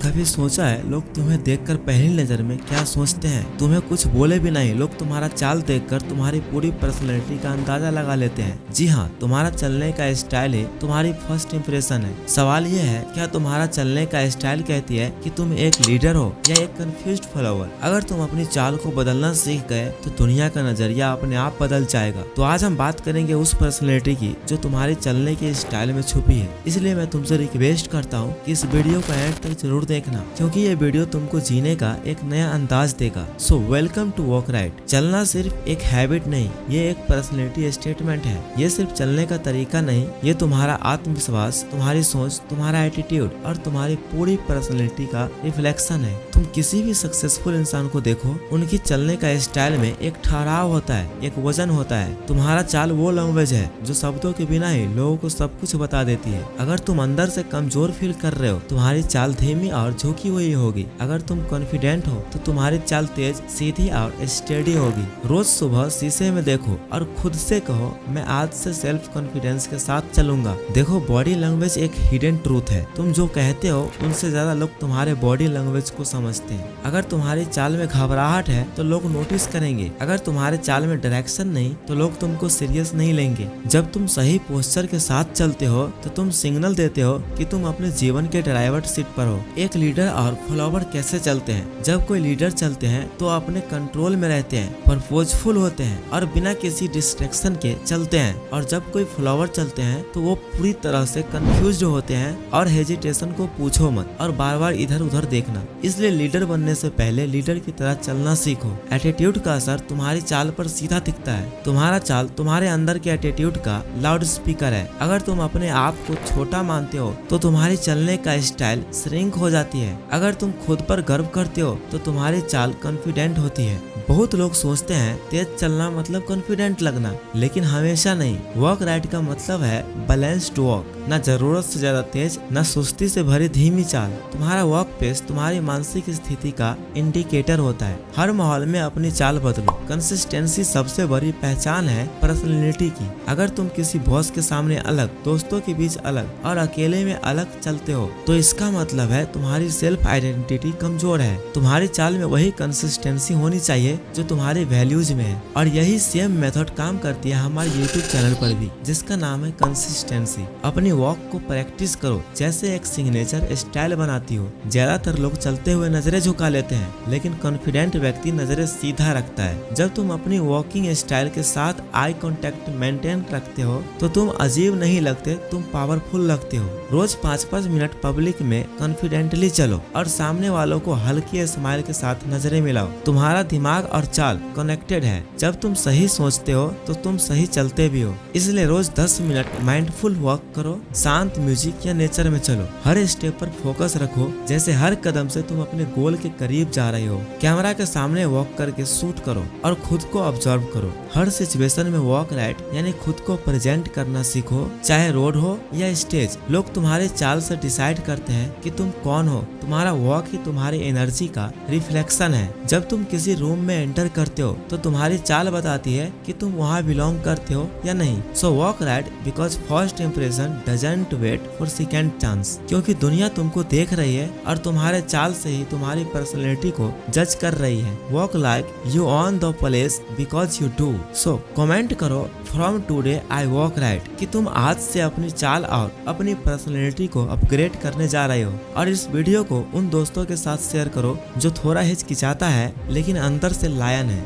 कभी सोचा है लोग तुम्हें देखकर पहली नजर में क्या सोचते हैं? तुम्हें कुछ बोले भी नहीं, लोग तुम्हारा चाल देखकर तुम्हारी पूरी पर्सनैलिटी का अंदाजा लगा लेते हैं। जी हाँ, तुम्हारा चलने का स्टाइल ही तुम्हारी फर्स्ट इंप्रेशन है। सवाल ये है, क्या तुम्हारा चलने का स्टाइल कहती है कि तुम एक लीडर हो या एक कंफ्यूज्ड फॉलोवर? अगर तुम अपनी चाल को बदलना सीख गए तो दुनिया का नजरिया अपने आप बदल जाएगा। तो आज हम बात करेंगे उस पर्सनैलिटी की जो तुम्हारे चलने के स्टाइल में छुपी है। इसलिए मैं तुमसे रिक्वेस्ट करता हूँ कि इस वीडियो को एंड तक जरूर देखना, क्योंकि ये वीडियो तुमको जीने का एक नया अंदाज देगा। So welcome to walk right. चलना सिर्फ एक हैबिट नहीं, ये एक पर्सनैलिटी स्टेटमेंट है। ये सिर्फ चलने का तरीका नहीं, ये तुम्हारा आत्मविश्वास, तुम्हारी सोच, तुम्हारा एटीट्यूड और तुम्हारी पूरी पर्सनैलिटी का रिफ्लेक्शन है। तुम किसी भी सक्सेसफुल इंसान को देखो, उनकी चलने का स्टाइल में एक ठहराव होता है, एक वजन होता है। तुम्हारा चाल वो लैंग्वेज है जो शब्दों के बिना ही लोगों को सब कुछ बता देती है। अगर तुम अंदर से कमजोर फील कर रहे हो, तुम्हारी चाल धीमी और झुकी हुई होगी। अगर तुम कॉन्फिडेंट हो तो तुम्हारी चाल तेज, सीधी और स्टेडी होगी। रोज सुबह शीशे में देखो और खुद से कहो, मैं आज से सेल्फ कॉन्फिडेंस के साथ चलूंगा। देखो, बॉडी लैंग्वेज एक हिडन ट्रूथ है। तुम जो कहते हो उनसे ज्यादा लोग तुम्हारे बॉडी लैंग्वेज को समझते हैं। अगर तुम्हारी चाल में घबराहट है तो लोग नोटिस करेंगे। अगर तुम्हारे चाल में डायरेक्शन नहीं तो लोग तुमको सीरियस नहीं लेंगे। जब तुम सही पोस्चर के साथ चलते हो तो तुम सिग्नल देते हो कि तुम अपने जीवन के ड्राइवर सीट पर हो। एक लीडर और फॉलोवर कैसे चलते हैं? जब कोई लीडर चलते हैं तो अपने कंट्रोल में रहते हैं, पर्पजफुल होते हैं और बिना किसी डिस्ट्रैक्शन के चलते हैं। और जब कोई फॉलोवर चलते हैं तो वो पूरी तरह से कंफ्यूज्ड होते हैं और हेजिटेशन को पूछो मत और बार बार इधर उधर देखना। इसलिए लीडर बनने से पहले लीडर की तरह चलना सीखो। एटीट्यूड का असर तुम्हारी चाल पर सीधा दिखता है। तुम्हारा चाल तुम्हारे अंदर के एटीट्यूड का लाउड स्पीकर है। अगर तुम अपने आप को छोटा मानते हो तो तुम्हारी चलने का स्टाइल श्रिंक हो जाती है। अगर तुम खुद पर गर्व करते हो तो तुम्हारी चाल कॉन्फिडेंट होती है। बहुत लोग सोचते हैं तेज चलना मतलब कॉन्फिडेंट लगना, लेकिन हमेशा नहीं। वॉक राइट का मतलब है बैलेंस्ड वॉक, न जरूरत से ज्यादा तेज, न सुस्ती से भरी धीमी चाल। तुम्हारा वॉक पेस तुम्हारी मानसिक स्थिति का इंडिकेटर होता है। हर माहौल में अपनी चाल बदलो। कंसिस्टेंसी सबसे बड़ी पहचान है पर्सनैलिटी की। अगर तुम किसी बॉस के सामने अलग, दोस्तों के बीच अलग और अकेले में अलग चलते हो तो इसका मतलब है तुम्हारी सेल्फ आइडेंटिटी कमजोर है। तुम्हारी चाल में वही कंसिस्टेंसी होनी चाहिए जो तुम्हारे वैल्यूज में है। और यही सेम मेथड काम करती है हमारे यूट्यूब चैनल पर भी, जिसका नाम है कंसिस्टेंसी। अपनी वॉक को प्रैक्टिस करो जैसे एक सिग्नेचर स्टाइल बनाती हो। ज्यादातर लोग चलते हुए नजरें झुका लेते हैं, लेकिन कॉन्फिडेंट व्यक्ति नजरें सीधा रखता है। जब तुम अपनी वॉकिंग स्टाइल के साथ आई कांटेक्ट मेंटेन रखते हो तो तुम अजीब नहीं लगते, तुम पावरफुल लगते हो। रोज 5-5 मिनट पब्लिक में कॉन्फिडेंटली चलो और सामने वालों को हल्की स्माइल के साथ नजरें मिलाओ। तुम्हारा दिमाग और चाल कनेक्टेड है। जब तुम सही सोचते हो तो तुम सही चलते भी हो। इसलिए रोज 10 मिनट माइंडफुल वॉक करो, शांत म्यूजिक या नेचर में चलो। हर स्टेप पर फोकस रखो, जैसे हर कदम से तुम अपने गोल के करीब जा रहे हो। कैमरा के सामने वॉक करके शूट करो और खुद को ऑब्जर्व करो। हर सिचुएशन में वॉक राइट यानी खुद को प्रेजेंट करना सीखो, चाहे रोड हो या स्टेज। लोग तुम्हारे चाल से डिसाइड करते हैं कि तुम कौन हो। तुम्हारा वॉक ही तुम्हारी एनर्जी का रिफ्लेक्शन है। जब तुम किसी रूम में एंटर करते हो तो तुम्हारी चाल बताती है कि तुम वहाँ बिलोंग करते हो या नहीं। So walk right because first impression doesn't wait for second chance. क्योंकि दुनिया तुमको देख रही है और तुम्हारे चाल से ही तुम्हारी पर्सनैलिटी को जज कर रही है। Walk like you on the place because you do. So comment करो from today I walk right कि तुम आज से अपनी चाल और अपनी पर्सनैलिटी को अपग्रेड करने जा रहे हो। और इस वीडियो को उन दोस्तों के साथ शेयर करो जो थोड़ा हिचकिचाता है लेकिन अंदर से लायन है।